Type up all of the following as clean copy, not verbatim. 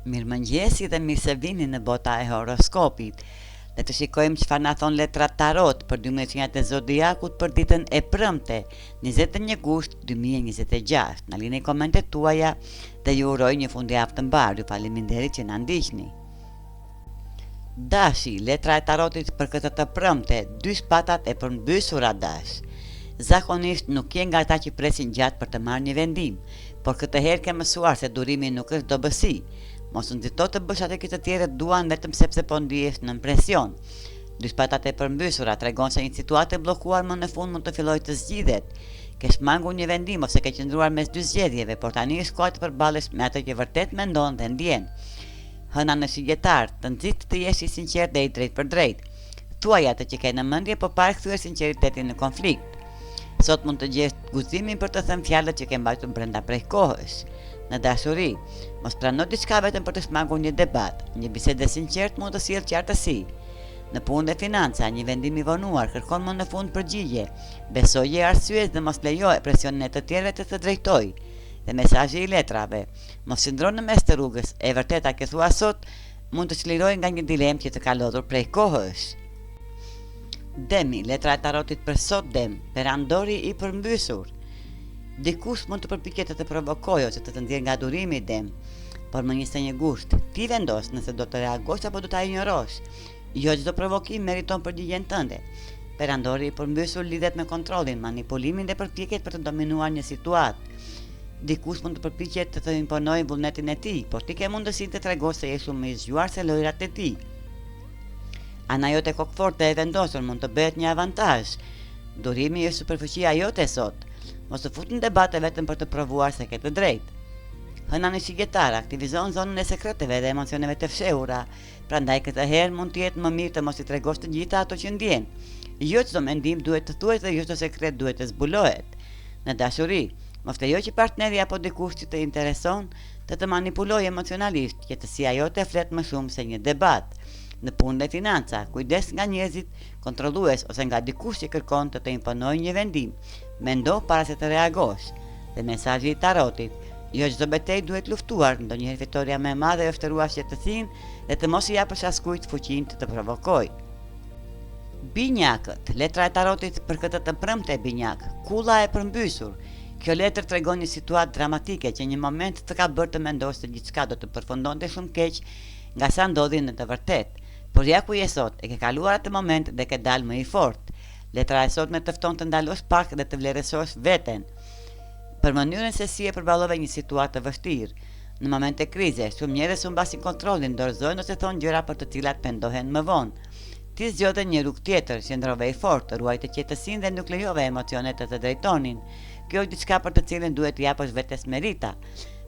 Mirëmëngjesi dhe mirë se vini në bota e horoskopit. Le të shikojmë çfarë na thon letrat tarot për 12 e zodiakut për ditën e premte, 21 gusht 2026. Na lini komentet tuaja dhe ju uroj një fundjavë të mbar. Ju faleminderit që na ndiqni. Dashi, letra e tarotit për këtë të premte, 2 shpatat e përmbysura dash. Zakonisht nuk je nga ata që presin gjatë për të marrë një vendim, por këtë herë ke mësuar se durimi nuk është dobësi. Mos nxito të bësh atë që të tjerët duan vetëm sepse po ndihesh në presion. 2 shpatat e përmbysura tregon se një situatë e bllokuar më në fund mund të fillojë të zgjidhet. Ke shmangur një vendim ose ke qëndruar mes dy zgjedhjeve, por tani është koha të përballesh me atë që vërtet mendon dhe ndjen. Hëna në shigjetar, të nxit të jesh i sinqert dhe i drejt për drejt. Thuaj atë që ke në mendje, por para kthyer sinqeritetin në konflikt. Sot mund të gjesh guximin për të thënë fjalët që ke mbajtur brenda prej kohës. Në dashuri, mos prano diçka vetëm për të shmangur një debat. Një bisedë e sinqert mund të sjellë qartësi. Në punë dhe financa, një vendim i vonuar kërkon më në fund përgjigje. Besoje arsyes dhe mos lejoje presionin e të tjerëve të të drejtojë. Dhe mesazhi i letrave, mos qëndro në mes të rrugës, e vërteta që thua sot mund të çlirojë nga një dilemë që të ka lodhur prej kohës. Demi, letra e tarotit për sot dem, perandori i përmbysur. Dikush mund të përpiqet të provokojë ose të të nxjerrë nga durimi dem, por më 21 gusht, ti vendos nëse do të reagosh apo do ta injorosh. Jo çdo provokim meriton përgjigjen tënde. Perandori i përmbysur lidhet me kontrollin, manipulimin dhe përpjekjet për të dominuar një situatë. Dikush mund të përpiqet të të imponojë vullnetin e tij, por ti ke mundësinë të tregosh se je shumë më i zgjuar se lojrat e tij. Ana jote kokforte e vendosur mund të bëhet një avantazh. Durimi është superfuqia jote sot. Mos të fut në debate vetëm për të provuar se ke të drejtë. Hëna në shigjetar, aktivizon zonën e sekreteve dhe emocioneve të fshehura, prandaj këtë herë mund të jetë më mirë të mos i tregosh të gjitha ato që ndjen. Jo çdo mendim duhet të thuhet dhe jo çdo sekret duhet të zbulohet. Në dashuri, mos lejo që partneri apo dikush që të intereson të manipulojë emocionalisht, që të si ajo të flet më shumë se një debat. Në punë dhe financa, kujdes nga njerëzit kontrollues ose nga dikush që kërkon të imponojë një vendim. Mendo para se të reagosh. Dhe mesazhi i tarotit, jo çdo betejë duhet luftuar, ndonjëherë fitoria më e madhe është të ruash qetësinë dhe të mos i japësh askujt fuqinë të provokojë. Binjakët, letra e tarotit për këtë të premte binjak, kulla e përmbysur. Kjo letër tregon një situatë dramatike që një moment të ka bërë të mendosh se gjithçka do të përfundonte shumë keq nga sa ndodhi në të vërtetë. Por ja ku je sot, e ke kaluar atë moment dhe ke dalë më i fortë. Letra e sot me të fton të ndalosh pak dhe të vlerësosh veten për mënyrën se si e përballove një situatë të vështirë. Në momente krize, shumë njerëz humbasin kontrollin, dorëzojnë ose thonë gjëra për të cilat pendohen më vonë. Ti zgjodhe një rrugë tjetër, qëndrove i fortë, ruajte qetësinë dhe nuk lejove emocionet të drejtonin. Kjo është diçka për të cilën duhet t'i japësh vetes merita.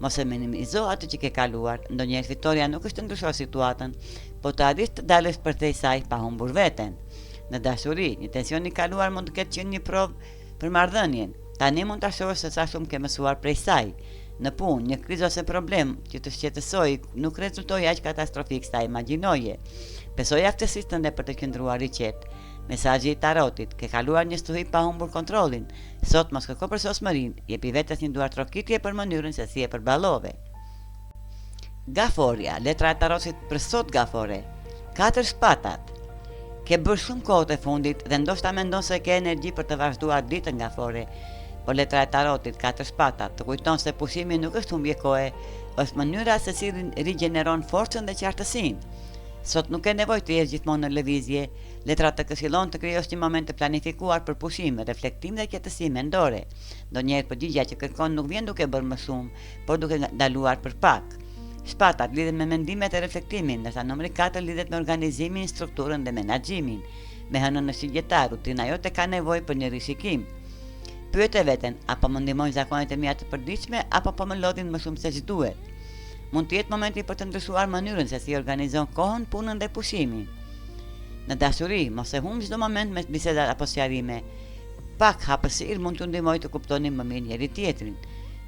Mos e minimizo atë që ke kaluar, ndonjëherë fitoria nuk është të ndryshosh situatën, por të arrish të dalësh përtej saj pa humbur veten. Në dashuri, një tension i kaluar mund të ketë qenë një provë për marrëdhënien. Tani mund ta shohësh se sa shumë ke mësuar prej saj. Në punë, një krizë ose problem që të shqetësoi nuk rezultoi aq katastrofik sa imagjinoje. Besoj aftësisë tënde për të qëndruar i qetë. Mesazhi i tarotit, ke kaluar një stuhi pa humbur kontrollin. Sot mos kërko për sosmërinë, jepi vetes një duar trokitje për mënyrën se si e përballove. Gaforia, letra e tarotit për sot gafore. 4 shpatat. Ke bërë shumë kohë të fundit dhe ndoshta mendon se ke energji për të vazhduar ditën gafore. Por letra e tarotit 4 shpatat të kujton se pushimi nuk është humbje kohe, është mënyra se si rigjeneron forcën dhe qartësinë. Sot nuk e nevojë të jesh gjithmonë në lëvizje. Letra të këshillon të krijosh një moment të planifikuar për pushim, reflektim dhe qetësi mendore. Ndonjëherë përgjigjja që kërkon nuk vjen duke bërë më shumë, por duke ndaluar për pak. Shpatat lidhen me mendimet e reflektimin, ndërsa numri 4 lidhet me organizimin, strukturën dhe menaxhimin. Me hënën në shigjetar, rutina jote ka nevojë për një rishikim. Pyete veten, apo më ndihmojnë zakonet e mia të përditshme apo po më lodhin më shumë se ç'duhet. Mund të jetë momenti për të ndryshuar mënyrën se si organizon kohën, punën dhe pushimin. Në dashuri, mos e humb çdo moment me biseda apo sqarime. Pak hapësirë mund t'ju ndihmojë të kuptoni më mirë njëri tjetrin.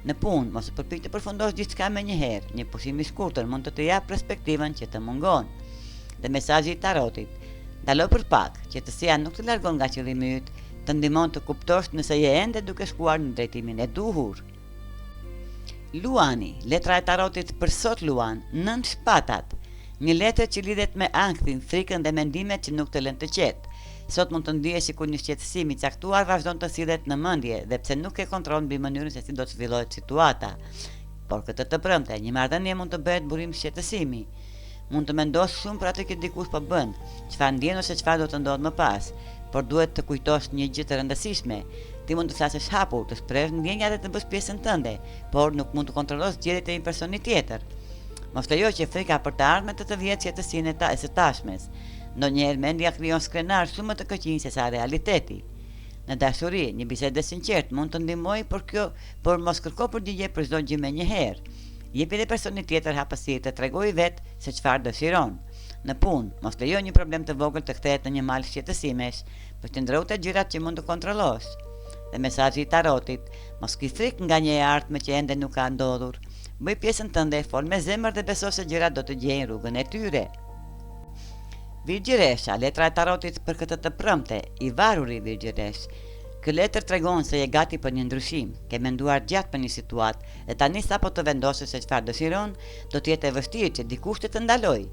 Në punë, mos e përpiq të përfundosh gjithçka me një herë. Një pushim i shkurtër mund të jap perspektivën që të mungon. Dhe mesazhi i tarotit, ndalo për pak, qetësia nuk të largon nga qëllimi yt, të ndihmon të kuptosh nëse je ende duke shkuar në drejtimin e duhur. Luani, letra e tarotit për sot Luan, 9 shpatat. Një letër që lidhet me ankthin, frikën dhe mendimet që nuk të lënë të qetë. Sot mund të ndihesh sikur një shqetësim i caktuar vazhdon të sillet në mendje dhe pse nuk ke kontroll mbi mënyrën se si do të zhvillohet situata. Por këtë të premte, një marrëdhënie mund të bëhet burim shqetësimi. Mund të mendosh shumë për atë që dikush po bën, çfarë ndjen ose çfarë do të ndodhë më pas, por duhet të kujtosh një gjë të rëndësishme. Ti mund të flasësh hapur, të shprehësh ndjenjat dhe të bësh pjesën tënde, por nuk mund të kontrollosh gjërat e një personi tjetër. Mos lejo që frika për të ardhmen të vjedhë qetësinë e së tashmes. Ndonjëherë mendja krijon skrenar shumë më të këqij se sa realiteti. Në dashuri, një bisedë e sinqertë mund të ndihmojë por mos kërko përgjigje për çdo gjë menjëherë. Jepi dhe personit tjetër hapësirë të tregojë vetë se çfarë dëshiron. Në punë, mos lejo një problem të vogël të kthehet në një mal shqetësimesh, përqendrohu te gjërat që mund të kontrollosh. Dhe mesazhi i tarotit, mos ki frikë nga një e ardhme që ende nuk ka ndodhur. Bëj pjesën tënde, fol me zemër dhe beso se gjërat do të gjejnë rrugën e tyre. Virgjëresha, letra e tarotit për këtë të premte, i varuri Virgjëresh. Ky letër tregon se je gati për një ndryshim, ke menduar gjatë për një situatë dhe tani sapo të vendosësh se çfarë dëshiron, do të jetë e vështirë që dikush të ndalojë.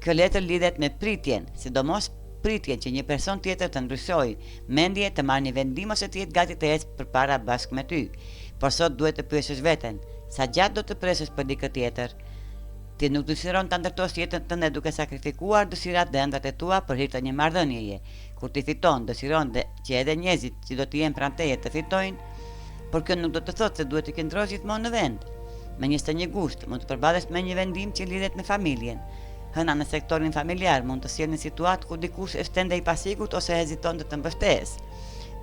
Kjo letër lidhet me pritjen, sidomos pritjen që një person tjetër të ndryshojë mendje, të marrë një vendim ose të jetë gati të ecë përpara bashkë me ty. Por sot duhet të pyesësh veten, sa gjatë do të presësh për dikë tjetër? Ti nuk dëshiron ta ndërtosh jetën tënde duke sakrifikuar dëshirat dhe ëndrat e tua për hir të një marrëdhënieje. Kur ti fiton, dëshiron që edhe njerëzit që do të jenë pranë teje të fitojnë, por kjo nuk do të thotë se duhet të qëndrosh gjithmonë në vend. Me një stënjë gusht, mund të përballesh me një vendim që lidhet me familjen. Hëna në sektorin familjar mund të sjellë në situatë ku dikush është ende i pasigurt ose heziton të të mbështesë.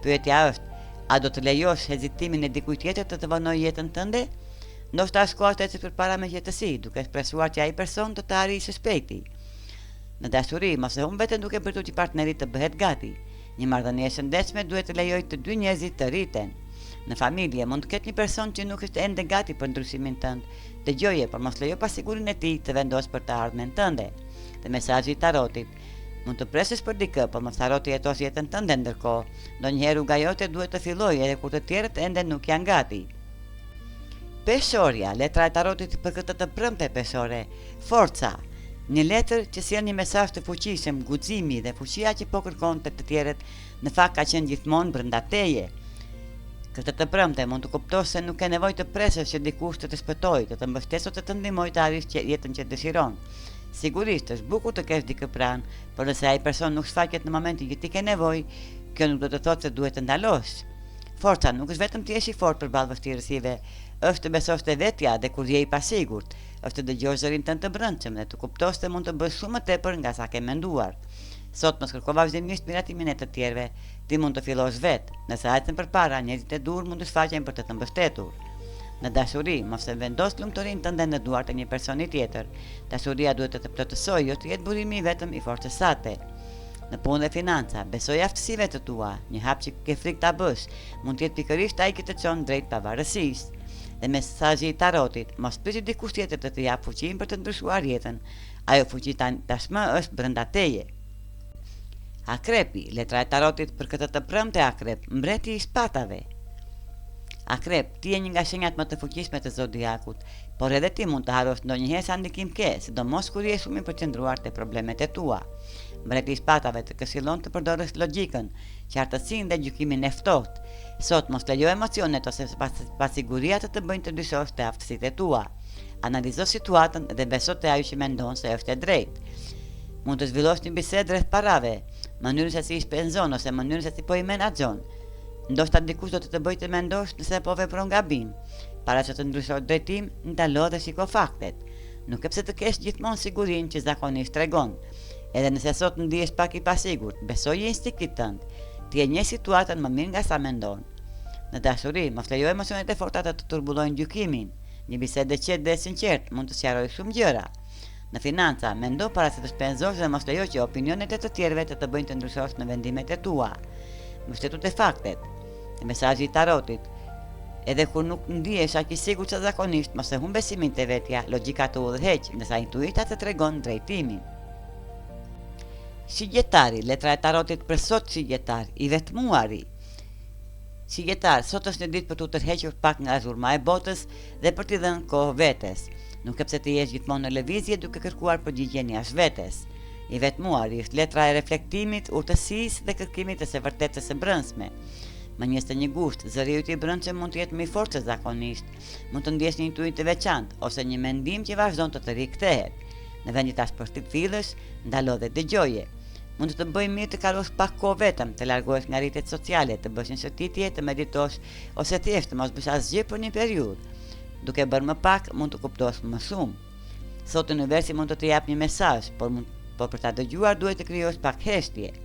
Pyetja është, a do të lejosh hezitimin e dikujt tjetër të vonojë jetën tënde? Ndoshta është koha të ecësh përpara me qetësi, duke shpresuar që ai person të të arrijë së shpejti. Në dashuri, mos e humb veten duke pritur që partneri të bëhet gati. Një marrëdhënie e shëndetshme duhet të lejojë të dy njerëzit të rriten. Në familje mund të ketë një person që nuk është ende gati për ndryshimin tënd. Dëgjoje, por mos lejo pasigurinë e tij të vendosë për të ardhmen tënde. Dhe mesazhi i tarotit, mund të presësh për dikë, por mos haro të jetosh jetën tënde ndërkohë. Ndonjëherë rruga jote duhet të fillojë edhe kur të tjerët ende nuk janë gati. Peshorja, letra e tarotit për këtë të premte peshore, forca. Një letër që sjell një mesazh të fuqishëm, guximi dhe fuqia që po kërkon tek të tjerët, në fakt ka qenë gjithmonë brenda teje. Këtë të premte mund të kuptosh se nuk ke nevojë të presësh që dikush të shpëtojë, të mbështesë ose të ndihmojë të arrish jetën që dëshiron. Sigurisht është bukur të kesh dikë pranë, por nëse ai person nuk shfaqet në momentin që ti ke nevojë, kjo nuk do të thotë se duhet të ndalosh. Forca nuk është vetëm të jesh i fortë përballë vështirësive, është të besosh te vetja dhe kur je i pasigurt, është të dëgjosh zërin tënd të brendshëm dhe të kuptosh se mund të bësh shumë më tepër nga sa ke menduar. Sot mos kërko vazhdimisht miratimin e të tjerëve, ti mund të fillosh vetë. Nëse ecën përpara, njerëzit e dur mund të shfaqen për të të mbështetur. Në dashuri, mos e vendos lumturinë tënde në duart e një personi tjetër. Dashuria duhet të të plotësojë, jo të jetë burimi vetëm i forcës sate. Në punë dhe financa, besoj aftësive të tua, një hap që ke frikë ta bësh, mund të jetë pikërisht ai që të çon drejt pavarësisë. Dhe mesazhi i tarotit, mos priti dikush tjetër të të jap fuqinë për të ndryshuar jetën. Ajo fuqi tashmë është brenda teje. Akrepi, letra e tarotit për këtë të premte Akrep, mbreti i shpatave. Akrep, ti je një nga shenjat më të fuqishme të zodiakut, por edhe ti mund të harrosh ndonjëherë sa ndikim ke, sidomos kur je shumë i përqendruar te problemet e tua. Mbreti i shpatave të këshillon të përdorësh logjikën, qartësinë dhe gjykimin e ftohtë. Sot mos lejo emocionet ose pasiguria të bëjnë të dyshosh te aftësitë e tua. Analizo situatën dhe beso te ajo që mendon se është e drejtë. Mund të zhvillosh një bisedë rreth parave, mënyrën se si i shpenzon ose mënyrën se si po i menaxhon. Ndoshta dikush do të bëjë të mendosh nëse po vepron gabim. Para që të ndryshosh drejtim, ndalo dhe shiko faktet. Nuk e pse të kesh gjithmonë sigurinë që zakonisht tregon. Edhe nëse sot ndihesh pak i pasigurt, besoje instinktit tënd. Ti e njeh situatën më mirë nga sa mendon. Në dashuri, mos lejo emocionet e forta të turbullojnë gjykimin. Një bisedë e qetë dhe e sinqertë mund të sqarojë shumë gjëra. Në financa, mendo para se të shpenzosh dhe mos lejo që opinionet e të tjerëve të bëjnë të ndryshosh në vendimet e tua. Mbështetu te faktet. Mesazhi i tarotit. Edhe kur nuk ndihesh aq i sigurt sa zakonisht, mos e humb besimin te vetja, logjika të udhëheq, ndërsa intuita të tregon drejtimin. Shigjetari, letra e tarotit për sot shigjetar, i vetmuari. Si jetar, sot është një ditë për t'u tërhequr pak nga zhurma e botës dhe për t'i dhënë kohë vetes. Nuk e pse të jesh gjithmonë në lëvizje duke kërkuar përgjigjen jashtë vetes. I vetmuari është letra e reflektimit, urtësisë dhe kërkimit të së vërtetës së brendshme. Më njës të një gusht, zëri yt i brendshëm mund të jetë më i fortë se zakonisht, mund të ndjesh një intuitë të veçantë ose një mendim që vazhdon të rikthehet. Në vend që ta shpërfillësh, ndalo dhe dëgjoje. Mund të bëjë mirë të kalosh pak kohë vetëm, të largohesh nga rrjetet sociale, të bësh një shëtitje, të meditosh ose thjesht të mos bësh asgjë për një periudhë. Duke bërë më pak, mund të kuptosh më shumë. Sot universi mund të të jap një mesazh, por për ta dëgjuar duhet të krijosh pak heshtje.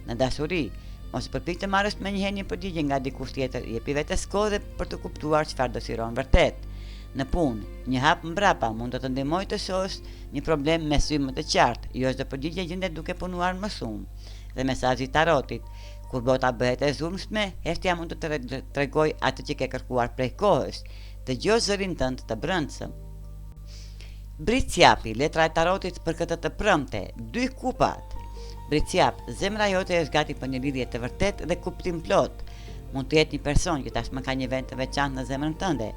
Në dashuri, mos përpik të marrësh menjëherë një përgjigje nga dikush tjetër, jepi vetes kohë për të kuptuar çfarë dëshiron vërtet. Në punë, një hap mbrapa mund të të ndihmojë të shohësh një problem me sy më të qartë, jo çdo përgjigje gjendet duke punuar më shumë. Dhe mesazhi i tarotit, kur bota bëhet e zhurmshme, heshtja mund të të tregojë atë që ke kërkuar prej kohësh. Dëgjoj zërin tënd të brendshëm. Bricjapi, letra e tarotit për këtë të premte, 2 kupat. Bricjap, zemra jote është gati për një lidhje të vërtet dhe kuptim plot. Mund të jetë një person që tashmë ka një vend të veçantë në zemrën tënde,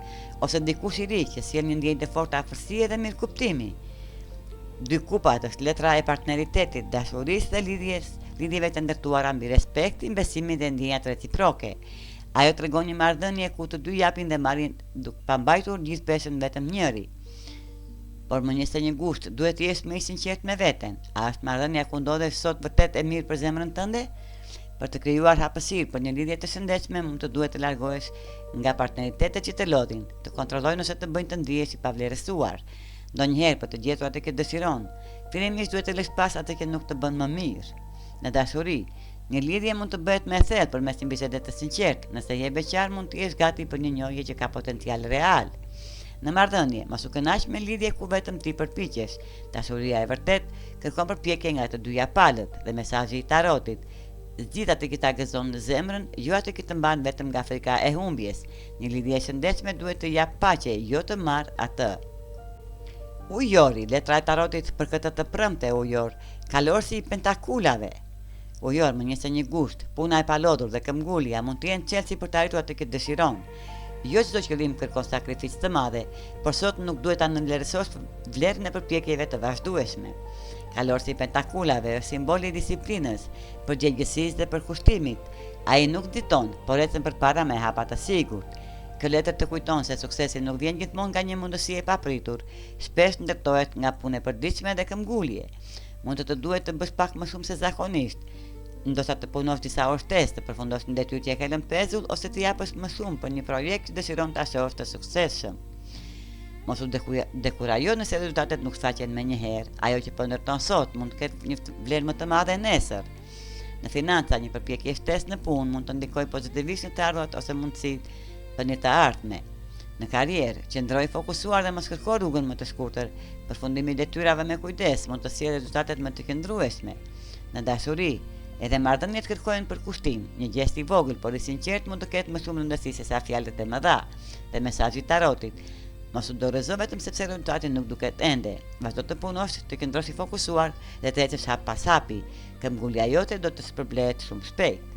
ose dikush i ri që sjell një ndjenjë të fortë afërsie dhe mirëkuptimi. 2 kupat është letra e partneritetit, dashurisë dhe lidhjeve të ndërtuara mbi respektin, besimin dhe ndjenjat reciproke. Ajo tregon një marrëdhënie ku të dy japin dhe marrin duke pa mbajtur gjithë peshën vetëm njëri. Por më njëse një gusht, duhet të jesh më i sinqert me veten. A është marrëdhënia ku ndodhesh sot vërtet e mirë për zemrën tënde? Për të krijuar hapësirë për një lidhje të shëndetshme, mund të duhet të largohesh nga partneritetet që të lodhin, të kontrollojnë ose të bëjnë të ndihesh i pavlerësuar. Ndonjëherë për të gjetur atë që dëshiron, fillimisht duhet të lësh pas atë që nuk të bën më mirë. Në dashuri, një lidhje mund të bëhet me thellë përmes një bisede të sinqertë. Nëse je beqar, mund të jesh gati për një njohje që ka potencial real. Në marrëdhënie, mos u kënaq me lidhje ku vetëm ti përpiqesh. Dashuria e vërtet kërkon përpjekje nga të dyja palët dhe mesazhi i tarotit. Zgjidh atë që ta gëzon në zemrën, jo atë që të mban vetëm nga frika e humbjes. Një lidhje e shëndetshme duhet të jap paqe, jo të marr atë. Ujori, letra e tarotit për këtë të premte ujor, kalorsi i pentakulave. Ujor, më njëse një gusht, puna e palodhur dhe këmbgulja mund të jenë çelësi për të arritur atë që dëshiron. Jo çdo qëllim kërkon sakrificë të madhe, por sot nuk duhet ta nënvlerësosh vlerën e përpjekjeve të vazhdueshme. Kalorsi i pentakulave është simboli i disiplinës, përgjegjësisë dhe përkushtimit. Ai nuk diton, por ecën përpara me hapa të sigurt. Kjo letër të kujton se suksesi nuk vjen gjithmonë nga një mundësi e papritur, shpesh ndërtohet nga punë e përditshme dhe këmbgulje. Mund të duhet të bësh pak më shumë se zakonisht, ndoshta të punosh disa orë shtesë, të përfundosh një detyrë që e ke lënë pezull ose të japësh më shumë për një projekt që dëshiron ta shohësh të suksesshëm. Mos u dekurajo nëse rezultatet nuk shfaqen menjëherë. Ajo që po ndërton sot mund të ketë një vlerë më të madhe nesër. Në financa, një përpjekje shtesë në punë mund të ndikojë pozitivisht në të ardhurat ose mundësitë për një të ardhme. Në karrierë, qëndroj fokusuar dhe mos kërko rrugën më të shkurtër. Përfundimi i detyrave me kujdes mund të sjellë rezultatet më të qëndrueshme. Në dashuri, edhe marrëdhëniet kërkojnë përkushtim. Një gest i vogël por i sinqert mund të ketë më shumë rëndësi se sa fjalët e mëdha. Dhe mesazhi i tarotit, mos u dorëzo vetëm sepse rezultati nuk duket ende. Vazhdo të punosh, të qëndrosh i fokusuar dhe të ecësh hap pas hapi. Këmbgulja jote do të shpërblehet shumë shpejt.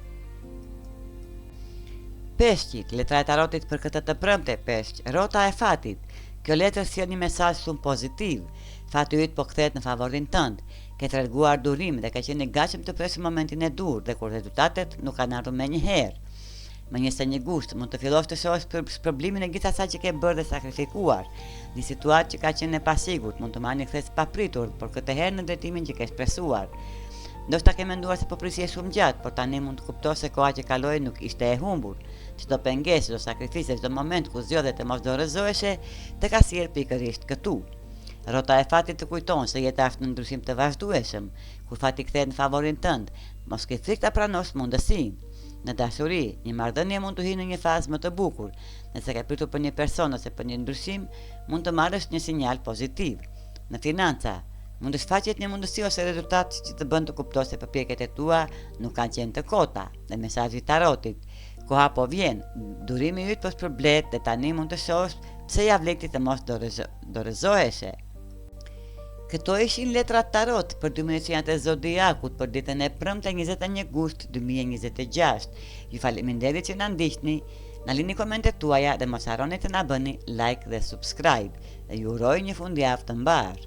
Peshqit, letra e tarotit për këtë të premte, peshq, rrota e fatit. Kjo letër sjell një mesazh shumë pozitiv. Fati yt po kthehet në favorin tënd. Ke treguar durim dhe ka qenë i gatshëm të presë momentin e dur dhe kur rezultatet nuk kanë ardhur menjëherë. Më njëse një gusht, mund të fillosh të shohësh problemin e gjithë asaj që ke bërë dhe sakrifikuar. Një situatë që ka qenë e pasigurt mund të marrë një kthesë papritur, por këtë herë në drejtimin që ke shpresuar. Ndoshta ke menduar se po prisje shumë gjatë, por tani mund të kuptosh se koha që kaloi nuk ishte e humbur. Çdo pengesë, çdo sakrificë, çdo moment ku zgjodhe të mos dorëzoheshe, të ka sjellë pikërisht këtu. Rrota e fatit të kujton se jeta është në ndryshim të vazhdueshëm. Kur fati kthehet në favorin tënd, mos ke frikë ta pranosh mundësinë. Në dashuri, një marrëdhënie mund të hyjë në një fazë më të bukur. Nëse ke pritur për një person ose për një ndryshim, mund të marrësh një sinjal pozitiv. Në financa, mund të shfaqet një mundësi ose rezultat që të bën të kuptosh se përpjekjet e tua nuk kanë qenë të kota. Dhe mesazhi i tarotit, koha po vjen, durimi yt po shpërblet dhe tani mund të shohësh pse ja vlekti të mos dorëzoheshe. Këto ishin letrat tarot për 12 e zodiakut për ditën e premte 21 gusht 2026. Ju faleminderit që na ndiqni, na lini komentet tuaja dhe mos harroni të na bëni like dhe subscribe. Dhe ju uroj një fundjavë të mbar.